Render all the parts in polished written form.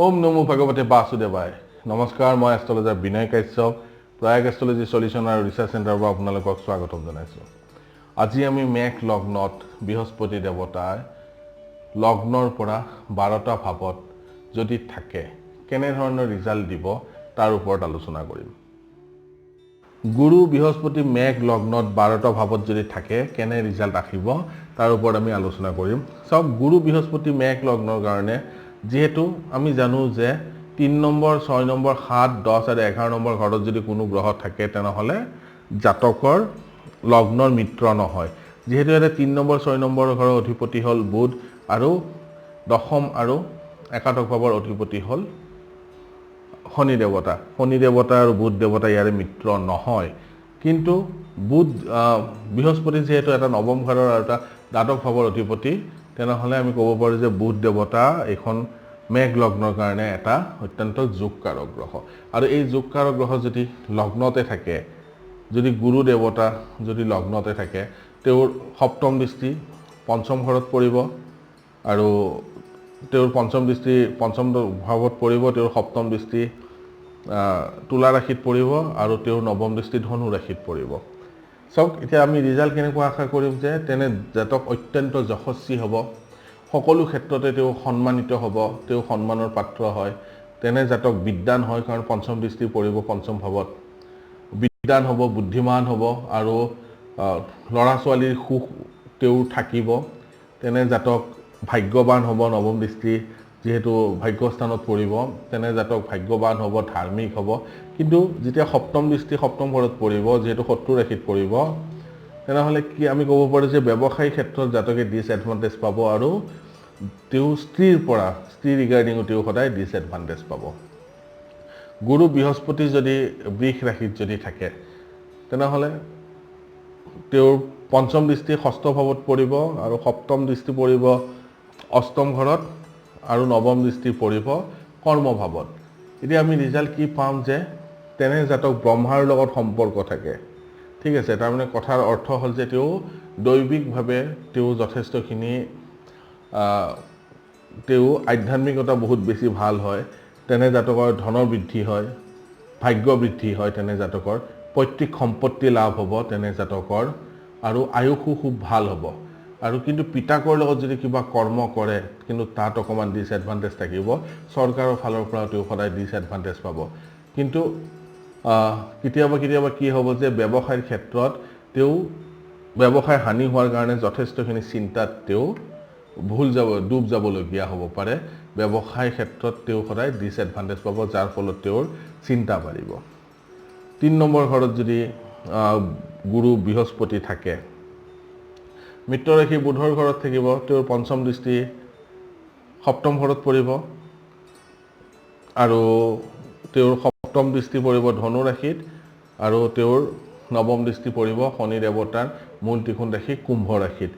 ओम नमो भगवते वासुदेवाय। नमस्कार, मैं एस्ट्रोलজাৰ বিনয় কাশ্যপ প্ৰায়গ এষ্ট্ৰলজি সলিউশন আৰু ৰিসাৰ্চ সেন্টাৰৰ পৰা আপোনালোকক স্বাগতম জনাইছো। আজি আমি মেঘ লগ্নত বৃহস্পতি দেৱতাৰ লগ্নৰ পৰা 12টা ভাৱত যদি থাকে কেনে ধৰণৰ ৰিজাল্ট দিব তাৰ ওপৰত আলোচনা কৰিম। গুৰু বৃহস্পতি মেঘ লগ্নত 12টা ভাৱত যদি থাকে কেনে ৰিজাল্ট আহিব তাৰ ওপৰত আমি আলোচনা কৰিম। সব গুৰু বৃহস্পতি মেঘ লগ্নৰ কাৰণে যেহেতু আমি জানো যে 3 নম্বৰ 6 নম্বৰ 7 10 আৰু 11 নম্বৰ ঘৰত যদি কোনো গ্ৰহ থাকে তেনেহলে জাতকৰ লগ্নৰ মিত্ৰ নহয়। যেহেতু এটা 3 নম্বৰ 6 নম্বৰ ঘৰৰ অধিপতি হল বুধ আৰু দশম আৰু একাদশ ভাৱৰ অধিপতি হল শনি দেৱতা আৰু বুধ দেৱতা ইয়াৰে মিত্ৰ নহয়। কিন্তু বুধ বৃহস্পতি যেহেতু এটা নৱম ঘৰৰ আৰু এটা দ্বাদশ ভাৱৰ অধিপতি তেনেহলে আমি ক'ব পাৰো যে বুধ দেৱতা এখন মেঘ লগ্নৰ কাৰণে এটা অত্যন্ত যোগকাৰক গ্ৰহ। আৰু এই যোগকাৰক গ্ৰহ যদি লগ্নতে থাকে, যদি গুৰু দেৱতা যদি লগ্নতে থাকে, তেওঁৰ সপ্তম দৃষ্টি পঞ্চম ঘৰত পৰিব আৰু তেওঁৰ পঞ্চম দৃষ্টি পঞ্চম ভাৱত পৰিব, তেওঁৰ সপ্তম দৃষ্টি তুলা ৰাশিত পৰিব আৰু তেওঁৰ নৱম দৃষ্টি ধনু ৰাশিত পৰিব। সব এতিয়া আমি ৰিজাল্ট কেনেকুৱা আশা কৰিম যে তেনে জাতক অত্যন্ত যশস্বী হ'ব, সকলো ক্ষেত্ৰতে তেওঁ সন্মানিত হ'ব, তেওঁ সন্মানৰ পাত্ৰ হয়। তেনে জাতক বিদ্বান হয়, কাৰণ পঞ্চম দৃষ্টি পৰিব পঞ্চম ভাৱত, বিদ্বান হ'ব, বুদ্ধিমান হ'ব আৰু ল'ৰা ছোৱালীৰ সুখ তেওঁ থাকিব। তেনে জাতক ভাগ্যৱান হ'ব, নৱম দৃষ্টি যেহেতু ভাগ্যস্থানত পৰিব, তেনে জাতক ভাগ্যৱান হ'ব, ধাৰ্মিক হ'ব। কিন্তু যেতিয়া সপ্তম দৃষ্টি সপ্তম ঘৰত পৰিব, যেহেতু শত্ৰু ৰাশিত পৰিব, তেনেহলে কি আমি ক'ব পাৰো যে ব্যৱসায়িক ক্ষেত্ৰত জাতকে ডিসএডভান্টেজ পাব আৰু তেওঁ স্ত্ৰী ৰিগাৰ্ডিঙো তেওঁ সদায় ডিসএডভান্টেজ পাব। গুৰু বৃহস্পতি যদি বৃষ ৰাশিত যদি থাকে তেনেহলে তেওঁৰ পঞ্চম দৃষ্টি ষষ্ঠ ভাৱত পৰিব আৰু সপ্তম দৃষ্টি পৰিব অষ্টম ঘৰত আৰু নৱম দৃষ্টি পৰিব কৰ্ম ভাৱত। এতিয়া আমি ৰিজাল্ট কি পাম যে তেনে জাতক ব্ৰহ্মাৰ লগত সম্পৰ্ক থাকে। ঠিক আছে, তাৰমানে কথাৰ অৰ্থ হ'ল যে তেওঁ দৈবিকভাৱে তেওঁ যথেষ্টখিনি তেওঁ আধ্যাত্মিকতা বহুত বেছি ভাল হয়। তেনে জাতকৰ ধনৰ বৃদ্ধি হয়, ভাগ্য বৃদ্ধি হয়, তেনে জাতকৰ পৈতৃক সম্পত্তি লাভ হ'ব তেনে জাতকৰ, আৰু আয়ুসো খুব ভাল হ'ব। আৰু কিন্তু পিতাকৰ লগত যদি কিবা কৰ্ম কৰে কিন্তু তাত অকণমান ডিসএডভান্টেজ থাকিব, চৰকাৰৰ ফালৰ পৰা তেওঁ সদায় ডিসএডভান্টেজ পাব। কিন্তু কেতিয়াবা কি হ'ব যে ব্যৱসায়ৰ ক্ষেত্ৰত তেওঁ ব্যৱসায় হানি হোৱাৰ কাৰণে যথেষ্টখিনি চিন্তাত তেওঁ ডুব যাবলগীয়া হ'ব পাৰে। ব্যৱসায় ক্ষেত্ৰত তেওঁ সদায় ডিসএডভান্টেজ পাব, যাৰ ফলত তেওঁৰ চিন্তা বাঢ়িব। 3 নম্বৰ ঘৰত যদি গুৰু বৃহস্পতি থাকে, মিত্ৰ ৰাশি বুধৰ ঘৰত থাকিব, তেওঁৰ পঞ্চম দৃষ্টি সপ্তম ঘৰত পৰিব আৰু তেওঁৰ সপ্তম দৃষ্টি পৰিব ধনু ৰাশিত আৰু তেওঁৰ নৱম দৃষ্টি পৰিব শনি দেৱতাৰ মূল ত্ৰিকোণ ৰাশি কুম্ভ ৰাশিত।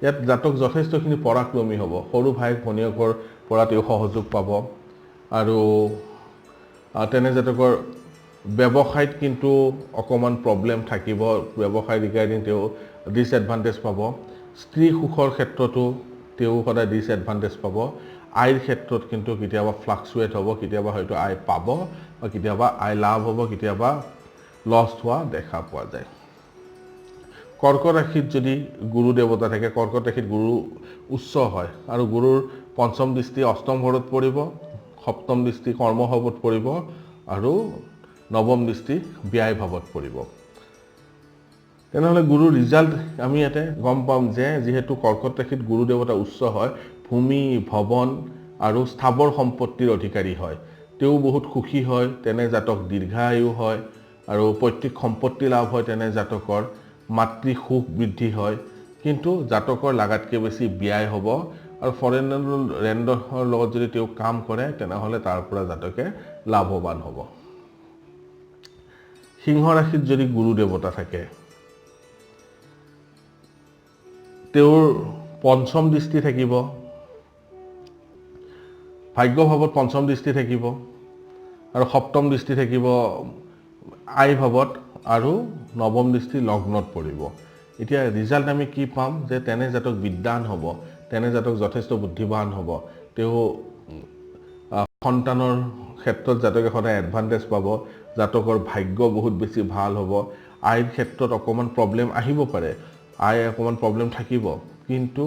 ইয়াত জাতক যথেষ্টখিনি পৰাক্ৰমী হ'ব, সৰু ভাই ভনীয়েকৰ পৰা তেওঁ সহযোগ পাব আৰু তেনে জাতকৰ ব্যৱসায়ত কিন্তু অকণমান প্ৰব্লেম থাকিব, ব্যৱসায় ৰিগাৰ্ডিং তেওঁ ডিসএডভান্টেজ পাব। স্ত্ৰী সুখৰ ক্ষেত্ৰতো তেওঁ সদায় ডিসএডভান্টেজ পাব। আয়ৰ ক্ষেত্ৰত কিন্তু কেতিয়াবা ফ্লাকচুৱেট হ'ব, কেতিয়াবা হয়তো আয় পাব বা কেতিয়াবা আয় লাভ হ'ব, কেতিয়াবা লছ হোৱা দেখা পোৱা যায়। কৰ্কট ৰাশিত যদি গুৰু দেৱতা থাকে, কৰ্কট ৰাশিত গুৰু উচ্চ হয় আৰু গুৰুৰ পঞ্চম দৃষ্টি অষ্টম ঘৰত পৰিব, সপ্তম দৃষ্টি কৰ্ম ভাৱত পৰিব আৰু নৱম দৃষ্টি ব্যয় ভাৱত পৰিব। তেনেহলে গুৰুৰ ৰিজাল্ট আমি ইয়াতে গম পাম যে যিহেতু কৰ্কট ৰাশিত গুৰু দেৱতা উচ্চ হয়, ভূমি ভৱন আৰু স্থাবৰ সম্পত্তিৰ অধিকাৰী হয়, তেওঁ বহুত সুখী হয়। তেনে জাতক দীৰ্ঘায়ু হয় আৰু পৈতৃক সম্পত্তি লাভ হয়, তেনে জাতকৰ মাতৃ সুখ বৃদ্ধি হয়। কিন্তু জাতকৰ লাগাতকৈ বেছি ব্যয় হ'ব আৰু ৰেণ্ডৰ লগত যদি তেওঁ কাম কৰে তেনেহলে তাৰ পৰা জাতকে লাভৱান হ'ব। সিংহ ৰাশিত যদি গুৰু দেৱতা থাকে, তেওঁৰ পঞ্চম দৃষ্টি থাকিব, ভাগ্য ভাৱত পঞ্চম দৃষ্টি থাকিব আৰু সপ্তম দৃষ্টি থাকিব আয় ভাৱত আৰু নৱম দৃষ্টি লগ্নত পৰিব। এতিয়া ৰিজাল্ট আমি কি পাম যে তেনে জাতক বিদ্বান হ'ব, তেনে জাতক যথেষ্ট বুদ্ধিমান হ'ব, তেওঁ সন্তানৰ ক্ষেত্ৰত জাতকে সদায় এডভান্টেজ পাব, জাতকৰ ভাগ্য বহুত বেছি ভাল হ'ব। আইৰ ক্ষেত্ৰত অকণমান প্ৰব্লেম আহিব পাৰে, আই অকণমান প্ৰব্লেম থাকিব, কিন্তু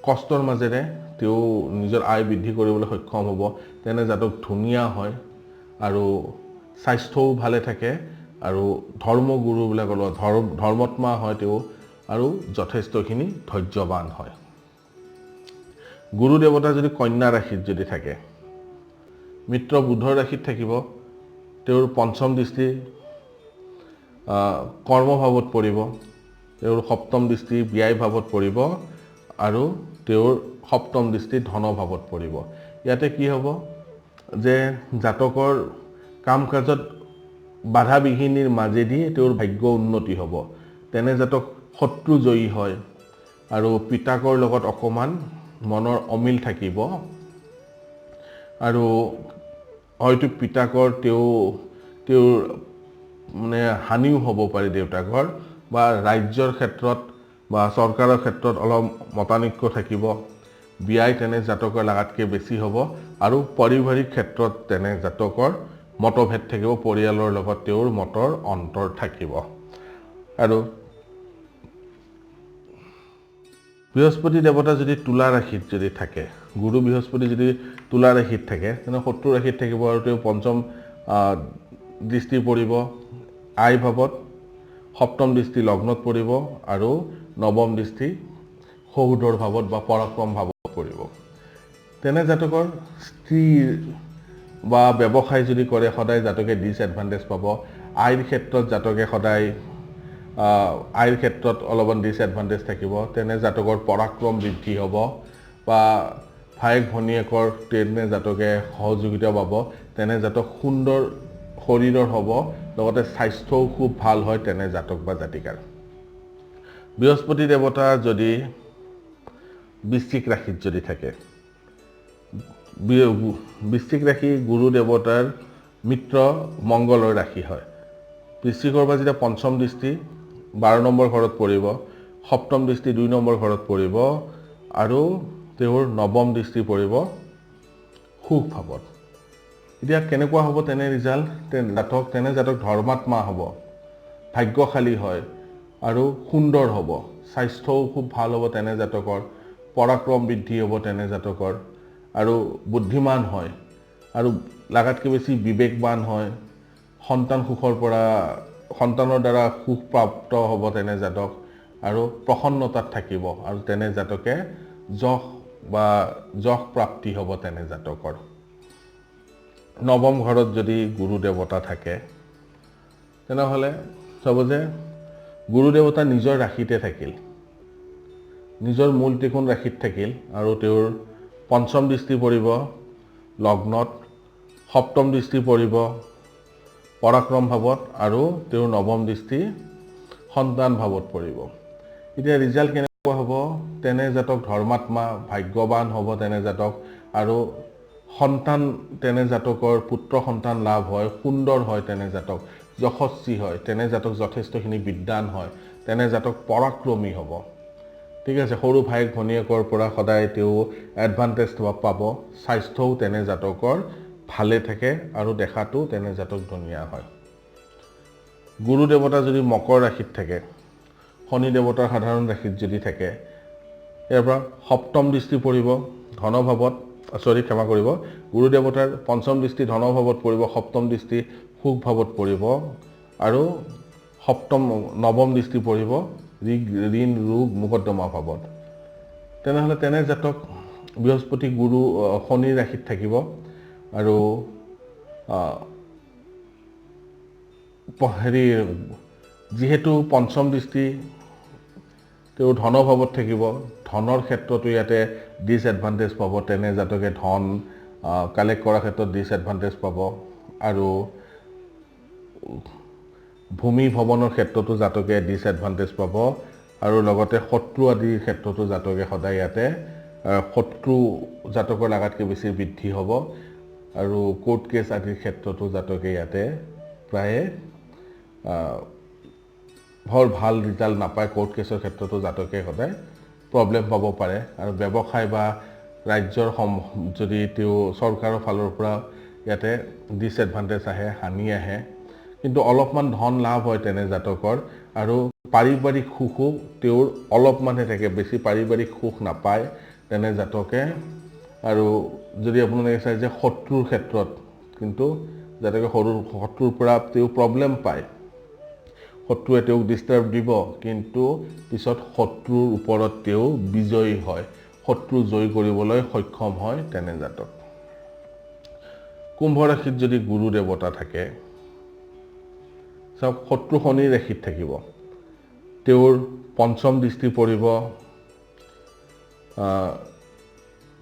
কষ্টৰ মাজেৰে তেওঁ নিজৰ আয় বৃদ্ধি কৰিবলৈ সক্ষম হ'ব। তেনে জাতক ধুনীয়া হয় আৰু স্বাস্থ্যও ভালে থাকে আৰু ধৰ্মগুৰুবিলাকৰ লগত ধৰ্মত্মা হয় তেওঁ আৰু যথেষ্টখিনি ধৈৰ্যৱান হয়। গুৰু দেৱতা যদি কন্যা ৰাশিত যদি থাকে, মিত্ৰ বুধৰ ৰাশিত থাকিব, তেওঁৰ পঞ্চম দৃষ্টি কৰ্মভাৱত পৰিব, তেওঁৰ সপ্তম দৃষ্টি ব্যয় ভাৱত পৰিব আৰু তেওঁৰ সপ্তম দৃষ্টি ধনভাৱত পৰিব। ইয়াতে কি হ'ব যে জাতকৰ কাম কাজত বাধা বিঘিনিৰ মাজেদি তেওঁৰ ভাগ্য উন্নতি হ'ব। তেনে জাতক শত্ৰু জয়ী হয় আৰু পিতাকৰ লগত অকণমান মনৰ অমিল থাকিব আৰু হয়তো পিতাকৰ তেওঁৰ মানে হানিও হ'ব পাৰে দেউতাকৰ, বা ৰাজ্যৰ ক্ষেত্ৰত বা চৰকাৰৰ ক্ষেত্ৰত অলপ মতানৈক্য থাকিব। ব্যয় তেনে জাতকৰ লাগাতকৈ বেছি হ'ব আৰু পাৰিবাৰিক ক্ষেত্ৰত তেনে জাতকৰ মতভেদ থাকিব, পৰিয়ালৰ লগত তেওঁৰ মতৰ অন্তৰ থাকিব। আৰু বৃহস্পতি দেৱতা যদি তুলা ৰাশিত যদি থাকে, গুৰু বৃহস্পতি যদি তুলা ৰাশিত থাকে, তেনে শত্ৰু ৰাশিত থাকিব আৰু তেওঁ পঞ্চম দৃষ্টি পৰিব আই ভাৱত, সপ্তম দৃষ্টি লগ্নত পৰিব আৰু নৱম দৃষ্টি সহোদৰ ভাৱত বা পৰাক্ৰম ভাৱত পৰিব। তেনে জাতকৰ স্ত্ৰী বা ব্যৱসায় যদি কৰে, সদায় জাতকে ডিছএডভান্টেজ পাব। আইৰ ক্ষেত্ৰত জাতকে সদায় আইৰ ক্ষেত্ৰত অলপমান ডিছএডভান্টেজ থাকিব। তেনে জাতকৰ পৰাক্ৰম বৃদ্ধি হ'ব বা ভায়েক ভনীয়েকৰ তেনে জাতকে সহযোগিতা পাব। তেনে জাতক সুন্দৰ শৰীৰৰ হ'ব, লগতে স্বাস্থ্যও খুব ভাল হয় তেনে জাতক বা জাতিকাৰ। বৃহস্পতি দেৱতা যদি বৃশ্চিক ৰাশিত যদি থাকে, বৃশ্চিক ৰাশি গুৰু দেৱতাৰ মিত্ৰ মংগলৰ ৰাশি হয়। বৃশ্চিকৰ পৰা যেতিয়া পঞ্চম দৃষ্টি 12 নম্বৰ ঘৰত পৰিব, সপ্তম দৃষ্টি 2 নম্বৰ ঘৰত পৰিব আৰু তেওঁৰ নৱম দৃষ্টি পৰিব সুখ ভাৱত। এতিয়া কেনেকুৱা হ'ব তেনে ৰিজাল্ট? তেনে জাতক ধৰ্মাত্মা হ'ব, ভাগ্যশালী হয় আৰু সুন্দৰ হ'ব, স্বাস্থ্যও খুব ভাল হ'ব তেনে জাতকৰ, পৰাক্ৰম বৃদ্ধি হ'ব তেনে জাতকৰ আৰু বুদ্ধিমান হয় আৰু লাগাতকৈ বেছি বিবেকবান হয়। সন্তানৰ দ্বাৰা সুখ প্ৰাপ্ত হ'ব তেনে জাতক আৰু প্ৰসন্নতাত থাকিব আৰু তেনে জাতকে যশ প্ৰাপ্তি হ'ব তেনে জাতকৰ। নৱম ঘৰত যদি গুৰু দেৱতা থাকে, তেনেহ'লে চাব যে গুৰু দেৱতা নিজৰ ৰাশিতে থাকিল, নিজৰ মূল ত্ৰিকোণ ৰাশিত থাকিল আৰু তেওঁৰ পঞ্চম দৃষ্টি পৰিব লগ্নত, সপ্তম দৃষ্টি পৰিব পৰাক্ৰম ভাৱত আৰু তেওঁৰ নৱম দৃষ্টি সন্তান ভাৱত পৰিব। এতিয়া ৰিজাল্ট কেনেকুৱা হ'ব? তেনে জাতক ধৰ্মাত্মা, ভাগ্যৱান হ'ব তেনে জাতক আৰু সন্তান তেনে জাতকৰ পুত্ৰ সন্তান লাভ হয়, সুন্দৰ হয় তেনে জাতক, যশস্বী হয় তেনে জাতক, যথেষ্টখিনি বিদ্বান হয় তেনে জাতক, পৰাক্ৰমী হ'ব। ঠিক আছে, সৰু ভায়েক ভনীয়েকৰ পৰা সদায় তেওঁ এডভান্টেজ পাব। স্বাস্থ্যও তেনে জাতকৰ ভালে থাকে আৰু দেখাতো তেনে জাতক ধুনীয়া হয়। গুৰু দেৱতা যদি মকৰ ৰাশিত থাকে, শনি দেৱতাৰ সাধাৰণ ৰাশিত যদি থাকে, ইয়াৰ পৰা সপ্তম দৃষ্টি পৰিব ধনভাৱত, ক্ষমা কৰিব, গুৰু দেৱতাৰ পঞ্চম দৃষ্টি ধনভাৱত পৰিব, সপ্তম দৃষ্টি সুখ ভাৱত পৰিব আৰু নৱম দৃষ্টি পৰিব ঋণ ৰোগ মোকদ্দমা ভাৱত। তেনেহ'লে তেনে জাতক বৃহস্পতি গুৰু শনিৰ ৰাশিত থাকিব আৰু যিহেতু পঞ্চম দৃষ্টি তেওঁ ধনভাৱত থাকিব, ধনৰ ক্ষেত্ৰতো ইয়াতে ডিছএডভান্টেজ পাব। তেনে জাতকে ধন কালেক্ট কৰাৰ ক্ষেত্ৰত ডিছএডভান্টেজ পাব আৰু ভূমি ভৱনৰ ক্ষেত্ৰতো জাতকে ডিছএডভান্টেজ পাব আৰু লগতে শত্ৰু আদিৰ ক্ষেত্ৰতো জাতকে সদায় ইয়াতে শত্ৰু জাতকৰ লাগাতকৈ বেছি বৃদ্ধি হ'ব আৰু কোৰ্ট কেছ আদিৰ ক্ষেত্ৰতো জাতকে ইয়াতে প্ৰায়ে বৰ ভাল ৰিজাল্ট নাপায়। কোৰ্ট কেছৰ ক্ষেত্ৰতো জাতকে সদায় প্ৰব্লেম পাব পাৰে আৰু ব্যৱসায় বা ৰাজ্যৰ যদি তেওঁ চৰকাৰৰ ফালৰ পৰা ইয়াতে ডিসএডভান্টেজ আহে হানি আহে কিন্তু অলপমান ধন লাভ হয় তেনে জাতকৰ আৰু পাৰিবাৰিক সুখো তেওঁৰ অলপমানহে থাকে বেছি পাৰিবাৰিক সুখ নাপায় তেনে জাতকে আৰু যদি আপোনালোকে চাই যে শত্ৰুৰ ক্ষেত্ৰত কিন্তু জাতকে শত্ৰুৰ পৰা তেওঁ প্ৰব্লেম পায় শত্ৰুৱে তেওঁক ডিস্টাৰ্ব দিব কিন্তু পিছত শত্ৰুৰ ওপৰত তেওঁ বিজয়ী হয় শত্ৰু জয় কৰিবলৈ সক্ষম হয় তেনে জাতক কুম্ভ ৰাশিত যদি গুৰু দেৱতা থাকে সব শত্ৰু শনি ৰাশিত থাকিব তেওঁৰ পঞ্চম দৃষ্টি পৰিব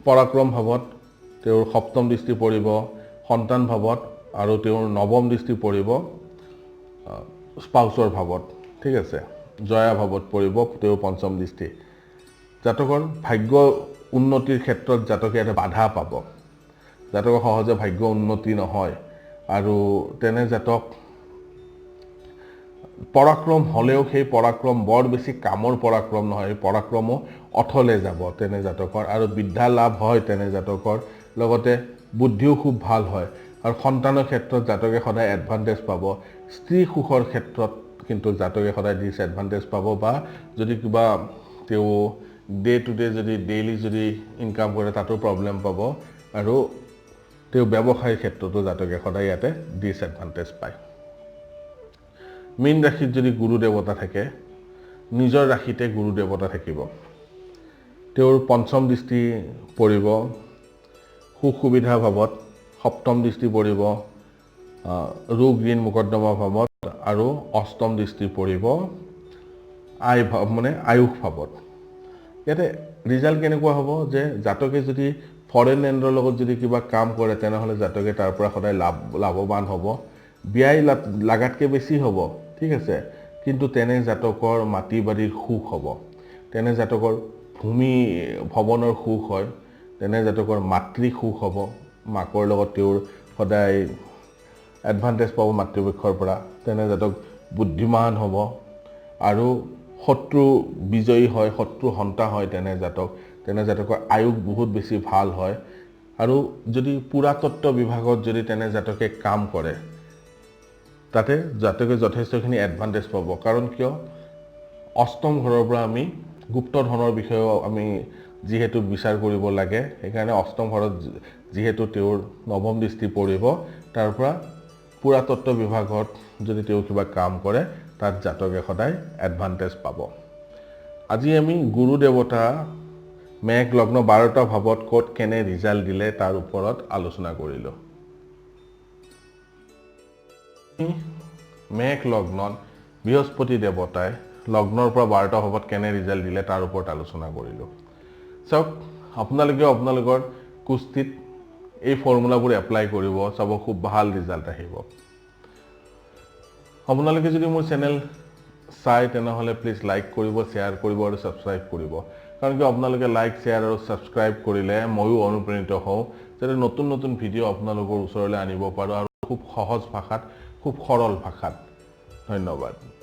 পৰাক্ৰম ভাৱত তেওঁৰ সপ্তম দৃষ্টি পৰিব সন্তান ভাৱত আৰু তেওঁৰ নৱম দৃষ্টি পৰিব স্পাউসৰ ভাৱত ঠিক আছে জয়া ভাৱত পৰিব তেওঁৰ পঞ্চম দৃষ্টি জাতকৰ ভাগ্য উন্নতিৰ ক্ষেত্ৰত জাতকে এটা বাধা পাব জাতকৰ সহজে ভাগ্য উন্নতি নহয় আৰু তেনে জাতক পৰাক্ৰম হলেও সেই পৰাক্ৰম বৰ বেছি কামৰ পৰাক্ৰম নহয় এই পৰাক্ৰমো অথলে যাব তেনে জাতকৰ আৰু বিদ্যা লাভ হয় তেনে জাতকৰ লগতে বুদ্ধিও খুব ভাল হয় আৰু সন্তানৰ ক্ষেত্ৰত জাতকে সদায় এডভান্টেজ পাব স্ত্ৰী সুখৰ ক্ষেত্ৰত কিন্তু জাতকে সদায় ডিসএডভান্টেজ পাব বা যদি কিবা তেওঁ ডে টু ডে যদি ডেইলি যদি ইনকাম কৰে তাতো প্ৰব্লেম পাব আৰু তেওঁ ব্যৱসায়ৰ ক্ষেত্ৰতো জাতকে সদায় ইয়াতে ডিসএডভান্টেজ পায় মীন ৰাশিত যদি গুৰু দেৱতা থাকে নিজৰ ৰাশিতে গুৰু দেৱতা থাকিব তেওঁৰ পঞ্চম দৃষ্টি পৰিব সুবিধা ভাৱত সপ্তম দৃষ্টি পৰিব ৰোগ ঋণ মোকদ্দমা ভাৱত আৰু অষ্টম দৃষ্টি পৰিব মানে আয়ুষ ভাৱত ইয়াতে ৰিজাল্ট কেনেকুৱা হ'ব যে জাতকে যদি ফৰেন লেণ্ডৰ লগত যদি কিবা কাম কৰে তেনেহলে জাতকে তাৰ পৰা সদায় লাভৱান হ'ব ব্যয় লাগাতকৈ বেছি হ'ব ঠিক আছে কিন্তু তেনে জাতকৰ মাটি বাৰীৰ সুখ হ'ব তেনে জাতকৰ ভূমি ভৱনৰ সুখ হয় তেনে জাতকৰ মাতৃ সুখ হ'ব মাকৰ লগত তেওঁৰ সদায় এডভান্টেজ পাব মাতৃপক্ষৰ পৰা তেনে জাতক বুদ্ধিমান হ'ব আৰু শত্ৰু বিজয়ী হয় শত্ৰু হন্তা হয় তেনে জাতকৰ আয়ুষ বহুত বেছি ভাল হয় আৰু যদি পুৰাতত্ত্ব বিভাগত যদি তেনে জাতকে কাম কৰে তাতে জাতকে যথেষ্টখিনি এডভান্টেজ পাব কাৰণ কিয় অষ্টম ঘৰৰ পৰা আমি গুপ্ত ধনৰ বিষয়ে আমি যিহেতু বিচাৰ কৰিব লাগে সেইকাৰণে অষ্টম ঘৰত যিহেতু তেওঁৰ নৱম দৃষ্টি পৰিব তাৰ পৰা পুৰাতত্ত্ব বিভাগত যদি তেওঁ কিবা কাম কৰে তাত জাতকে সদায় এডভান্টেজ পাব আজি আমি গুৰু দেৱতা মেঘ লগ্ন 12টা ভাৱত ক'ত কেনে ৰিজাল্ট দিলে তাৰ ওপৰত আলোচনা কৰিলো মেঘ লগ্নত বৃহস্পতি দেৱতাই লগ্নৰ পৰা 12টা ভাৱত কেনে ৰিজাল্ট দিলে তাৰ ওপৰত আলোচনা কৰিলো চাওক আপোনালোকৰ কুস্তিত এই ফৰ্মুলাবোৰ এপ্লাই কৰিব চাব খুব ভাল ৰিজাল্ট আহিব আপোনালোকে যদি মোৰ চেনেল চাই তেনেহলে প্লিজ লাইক কৰিব শেয়াৰ কৰিব আৰু সাবস্ক্ৰাইব কৰিব কাৰণ কি আপোনালোকে লাইক শেয়াৰ আৰু সাবস্ক্ৰাইব কৰিলে ময়ো অনুপ্ৰাণিত হওঁ যাতে নতুন নতুন ভিডিঅ' আপোনালোকৰ ওচৰলৈ আনিব পাৰো আৰু খুব সহজ ভাষাত খুব সৰল ভাষাত ধন্যবাদ